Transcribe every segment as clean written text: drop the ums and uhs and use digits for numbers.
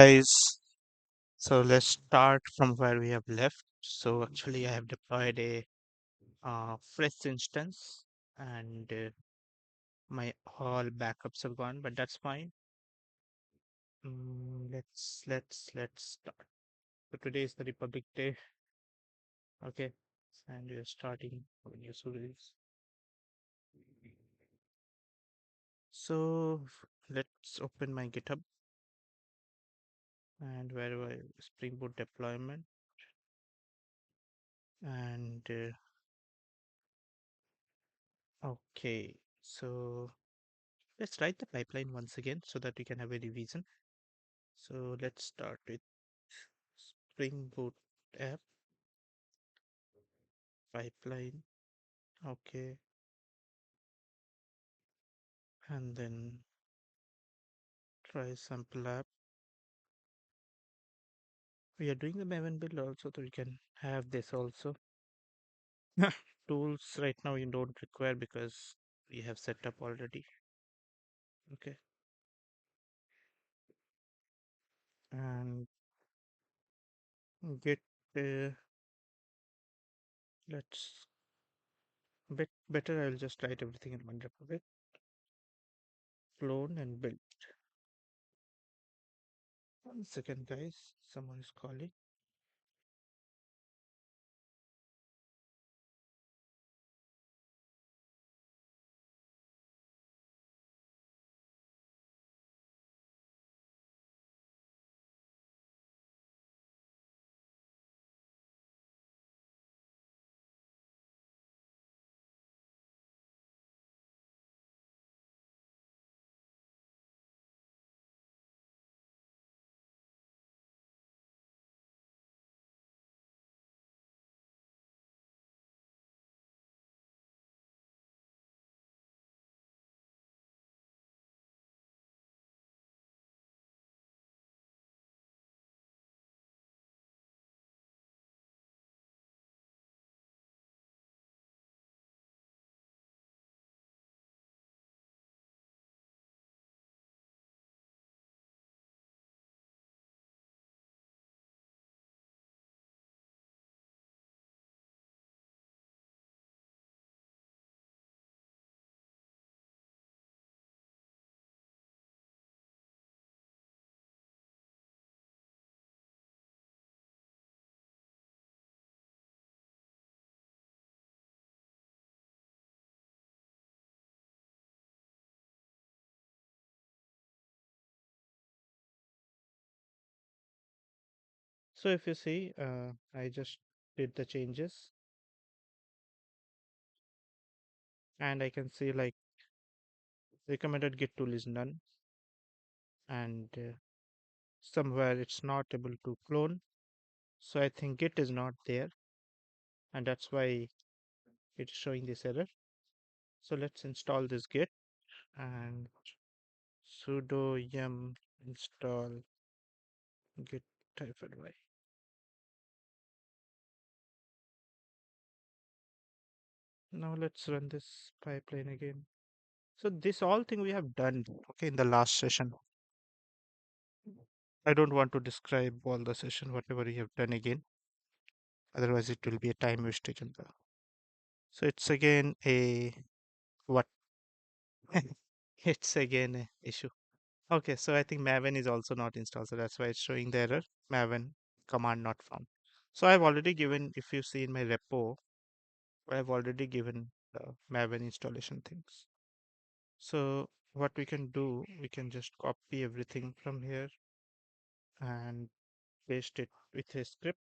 Guys, so let's start from where we have left. So actually, I have deployed a fresh instance, and my all backups have gone, but that's fine. Let's start. So today is the Republic Day. Okay, and we are starting our new series. So let's open my GitHub and where I Spring Boot deployment and okay. So let's write the pipeline once again so that we can have a revision. So let's start with Spring Boot app pipeline. Okay. And then try sample app. We are doing the Maven build also, so we can have this also. Tools right now you don't require because we have set up already. Okay. And get let's better I'll just write everything in one repo. Clone and build. 1 second guys. Someone is calling. So if you see, I just did the changes and I can see like recommended git tool is none and somewhere it's not able to clone. So I think git is not there and that's why it's showing this error. So let's install this git and sudo yum install git -y. Now let's run this pipeline again. So this all thing we have done, okay, in the last session. I don't want to describe all the session, whatever we have done again. Otherwise, it will be a time wastage. So it's again a what? It's again a issue. Okay, so I think Maven is also not installed, so that's why it's showing the error. Maven command not found. So I've already given, if you see in my repo, I've already given the Maven installation things. So what we can do, we can just copy everything from here and paste it with a script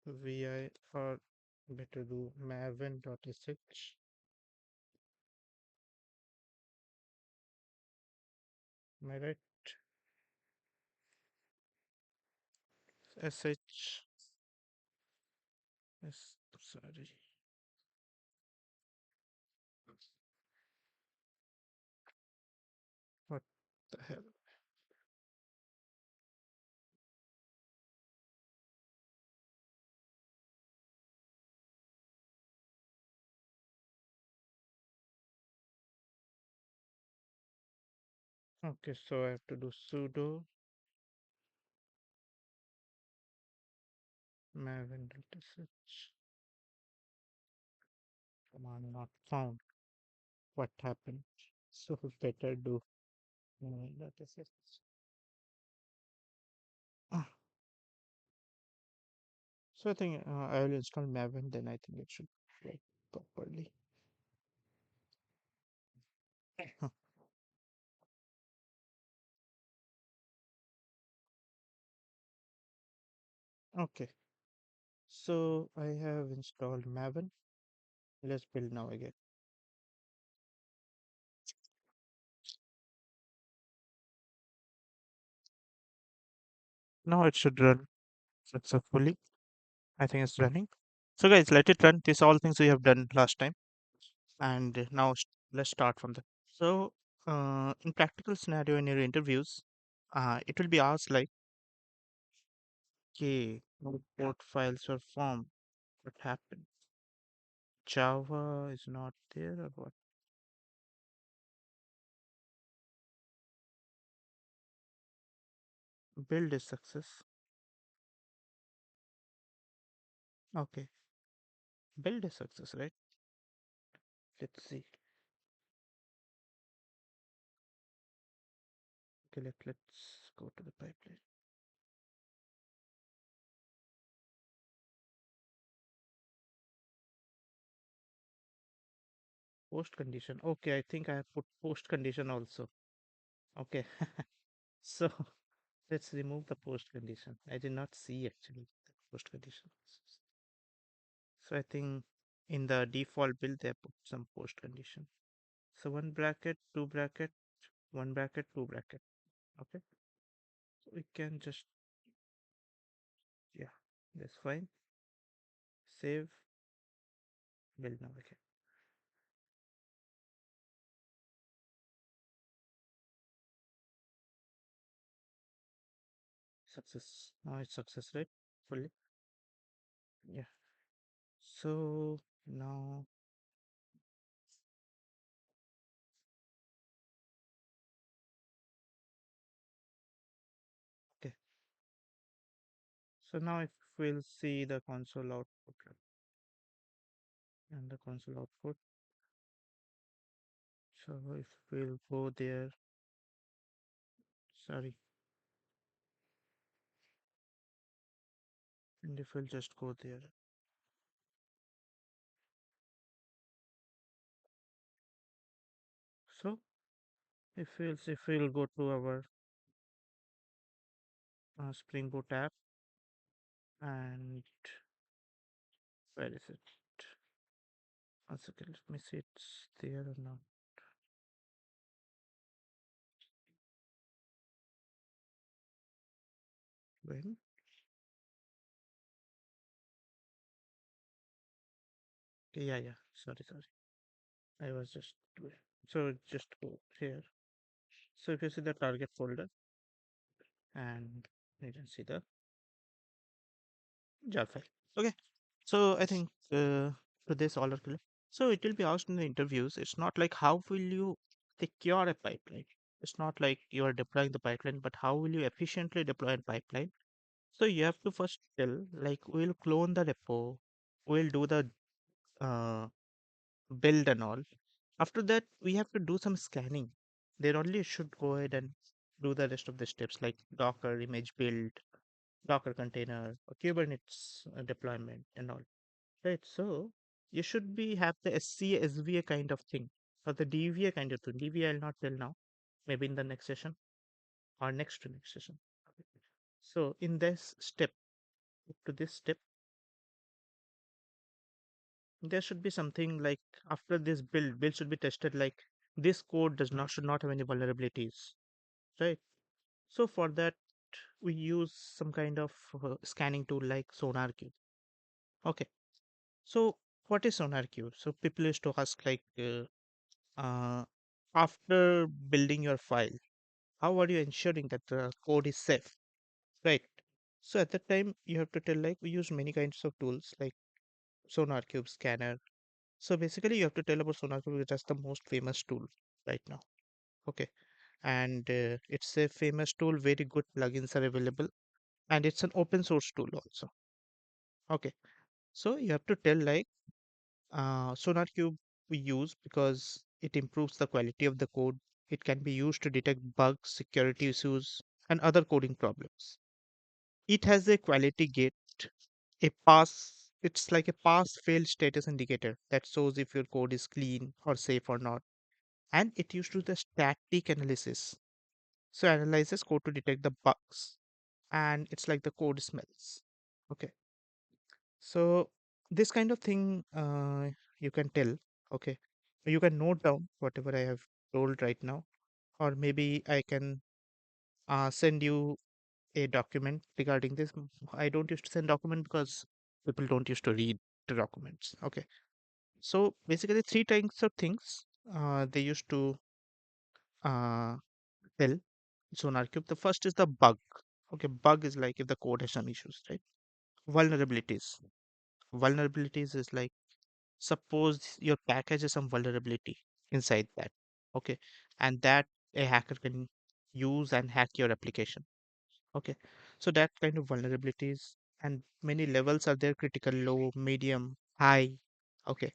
vi or better do maven.sh. Am I right? Sh. Yes, sorry. What the hell? Okay, so I have to do sudo maven delta search command not found. What happened? So better do maven delta search. Ah, so I think I will install maven, then I think it should work properly. Huh. Okay, so I have installed maven. Let's build now again. Now it should run successfully. I think it's running. So guys, let it run. These all things we have done last time, and now let's start from the. So, in practical scenario in your interviews, it will be asked like, okay, no port files were formed. What happened? Java is not there or what? Build is success. Okay, build is success, right? Let's see. Okay, let's go to the pipeline. Post condition. Okay, I think I have put post condition also. Okay, so let's remove the post condition. I did not see actually the post condition. So I think in the default build they put some post condition. So one bracket, two bracket, one bracket, two bracket. Okay. So we can just, yeah, that's fine. Save, build now again. Success. Now it's success rate fully. Yeah. So now, okay. So now if we'll see the console output and the console output. So if we'll go there, sorry, and if we'll just go there. So if we'll go to our Spring Boot app, and where is it? One second, let me see it's there or not. When? Okay, yeah, yeah. Sorry. I was just so just go here. So if you see the target folder, and you can see the jar file. Okay. So I think to this all are clear. So it will be asked in the interviews. It's not like how will you secure a pipeline. It's not like you are deploying the pipeline, but how will you efficiently deploy a pipeline? So you have to first tell like we'll clone the repo, we'll do the uh, build and all. After that, we have to do some scanning. Then only should go ahead and do the rest of the steps like Docker image build, Docker container, or Kubernetes deployment and all. Right. So you should be have the SC SVA kind of thing or the DVA kind of thing. DVA I'll not tell now. Maybe in the next session or next to next session. So in this step, up to this step, there should be something like after this build should be tested like this code does not should not have any vulnerabilities, right? So for that we use some kind of scanning tool like SonarQube. Okay, so what is SonarQube? So people used to ask like uh, after building your file, how are you ensuring that the code is safe, right? So at that time you have to tell like we use many kinds of tools like SonarQube scanner. So basically, you have to tell about SonarQube, because that's the most famous tool right now. Okay. and it's a famous tool. Very good plugins are available, and it's an open source tool also. Okay, so you have to tell like SonarQube we use because it improves the quality of the code. It can be used to detect bugs, security issues, and other coding problems. It has a quality gate, a pass. It's like a pass fail status indicator that shows if your code is clean or safe or not. And it used to the static analysis. So analyzes code to detect the bugs. And it's like the code smells. Okay. So this kind of thing you can tell. Okay. You can note down whatever I have told right now, or maybe I can send you a document regarding this. I don't used to send document because people don't used to read the documents. Okay. So basically, three types of things they used to uh, tell SonarCube. The first is the bug. Okay, bug is like if the code has some issues, right? Vulnerabilities. Vulnerabilities is like suppose your package has some vulnerability inside that. Okay, and that a hacker can use and hack your application. Okay, so that kind of vulnerabilities and many levels are there: critical, low, medium, high. Okay,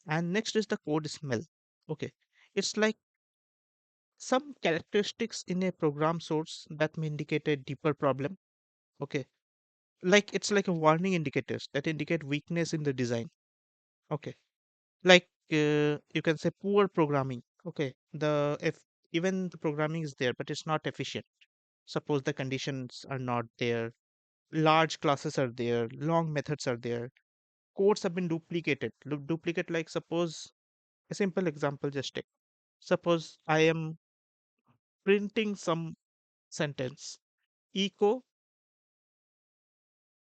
and next is the code smell. Okay, it's like some characteristics in a program source that may indicate a deeper problem. Okay, like it's like a warning indicators that indicate weakness in the design. Okay, like you can say poor programming. Okay, the if even the programming is there but it's not efficient. Suppose the conditions are not there, large classes are there, long methods are there, codes have been duplicated. Duplicate, like suppose a simple example, just take, suppose I am printing some sentence, echo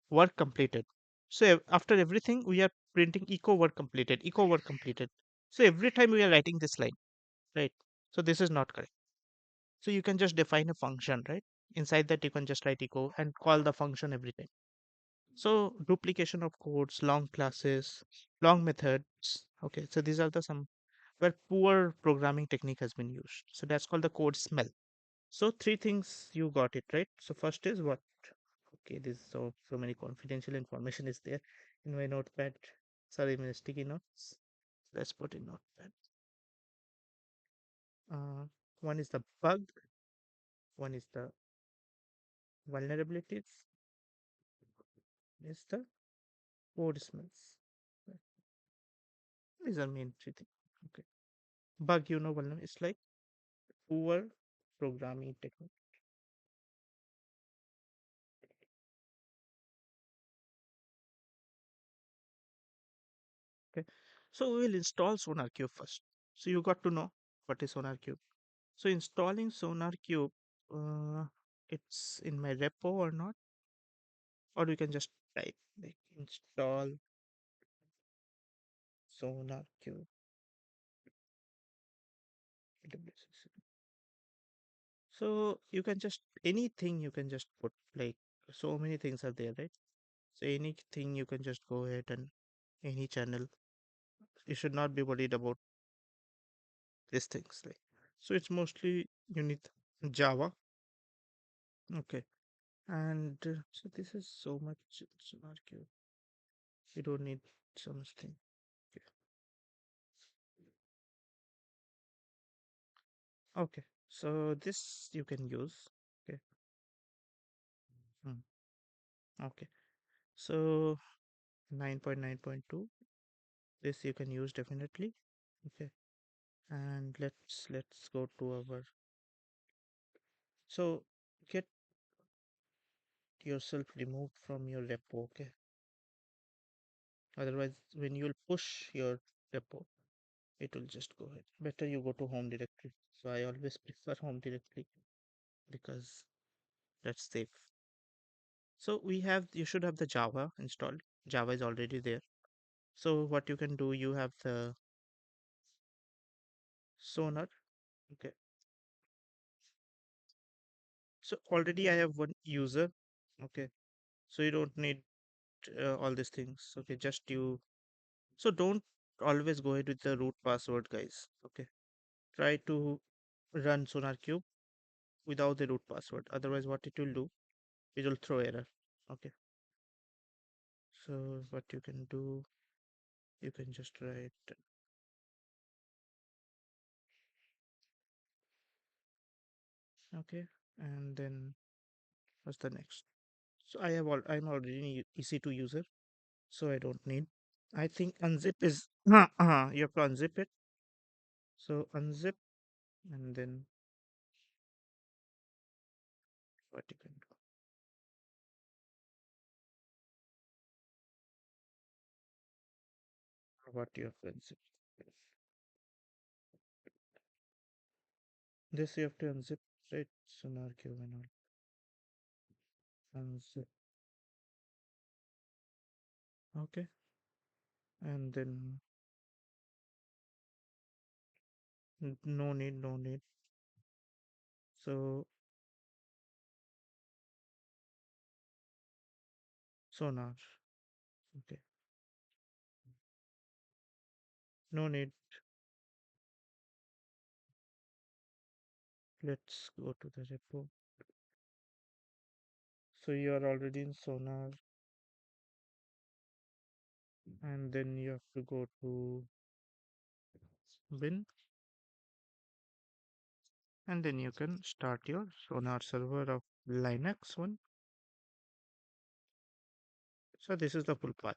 work completed. So after everything we are printing echo work completed, echo work completed. So every time we are writing this line, right? So this is not correct. So you can just define a function, right? Inside that you can just write echo and call the function every time. So duplication of codes, long classes, long methods. Okay, so these are the some where poor programming technique has been used. So that's called the code smell. So three things you got it right. So first is what? Okay, this so many confidential information is there in my notepad. Sorry, my sticky notes. Let's put in notepad. Uh, one is the bug. One is the vulnerabilities. Is the code smells. Right. These are main three things. Okay. Bug, vulnerability. It's like poor programming technique. Okay. So we will install SonarCube first. So you got to know what is SonarCube. So installing SonarCube, uh, it's in my repo or not, or we can just type like install SonarQube. AWS. So you can just anything you can just put like so many things are there, right? So anything you can just go ahead and any channel. You should not be worried about these things. Like so, it's mostly you need Java. Okay, and so this is so much SonarQube. You don't need so much thing. Okay. Okay, so this you can use. Okay. Hmm. Okay. So 9.9.2. This you can use definitely. Okay. And let's go to our so get yourself removed from your repo. Okay. Otherwise, when you'll push your repo, it will just go ahead. Better you go to home directory. So I always prefer home directory because that's safe. So you should have the Java installed. Java is already there. So what you can do, you have the Sonar. Okay. So already I have one user. Okay. So you don't need all these things. Okay. Just you. So don't always go ahead with the root password, guys. Okay. Try to run Sonar Cube without the root password. Otherwise, what it will do, it will throw error. Okay. So what you can do, you can just write, okay, and then what's the next? So I'm already EC2 user, so I don't need. I think unzip is you have to unzip it. So unzip, and then what you can do, what you have to unzip. This you have to unzip, right? Sonar Cube and all. Unzip. Okay, and then no need, no need. So Sonar. Okay, no need. Let's go to the repo. So you are already in Sonar, and then you have to go to bin, and then you can start your Sonar server of Linux one. So this is the full path.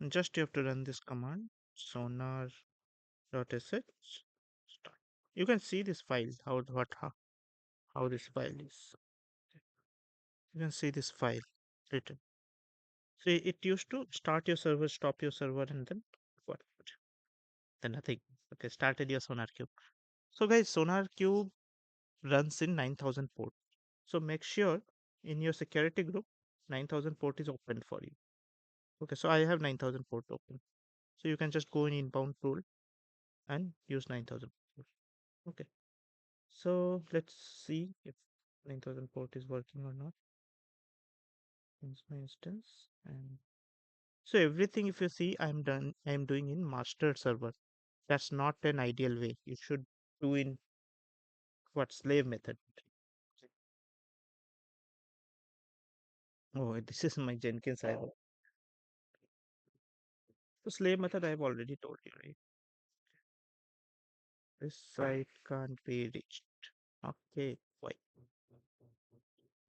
Just you have to run this command sonar.sh start. You can see this file, how this file is. You can see this file written. So it used to start your server, stop your server, and then what? Then nothing. Okay, started your Sonar Cube. So guys, Sonar Cube runs in 9000 port. So make sure in your security group 9000 port is open for you. Okay, so I have 9000 port open. So you can just go in inbound tool and use 9000 port. Okay, so let's see if 9000 port is working or not. Here's my instance, and so everything if you see I'm doing in master server. That's not an ideal way. You should do in what slave method. Oh, this is my Jenkins. So slave method I've already told you, right? This site can't be reached. Okay, why?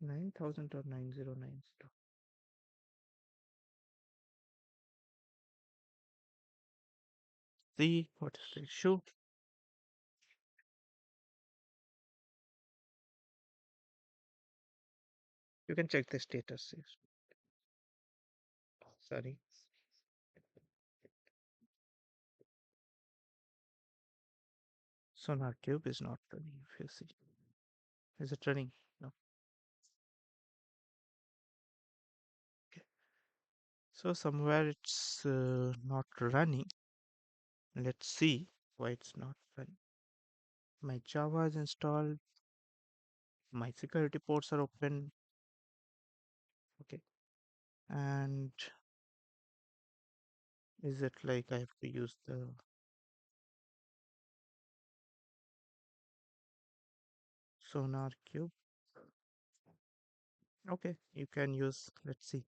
9000 or 9090. See what is the issue? You can check the status. Yes. Sorry. Sonar Cube is not running. If you see, is it running? No. Okay. So somewhere it's not running. Let's see why it's not running. My Java is installed. My security ports are open. Okay. And is it like I have to use the Sonar Cube? Okay, you can use, let's see.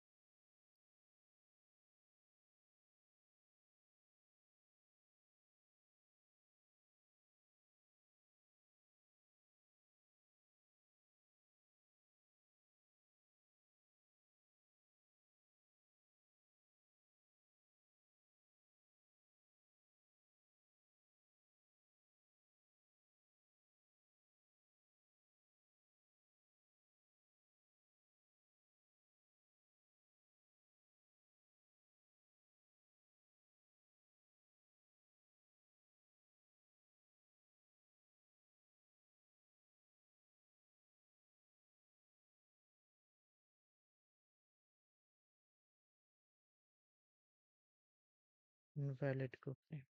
Invalid group name.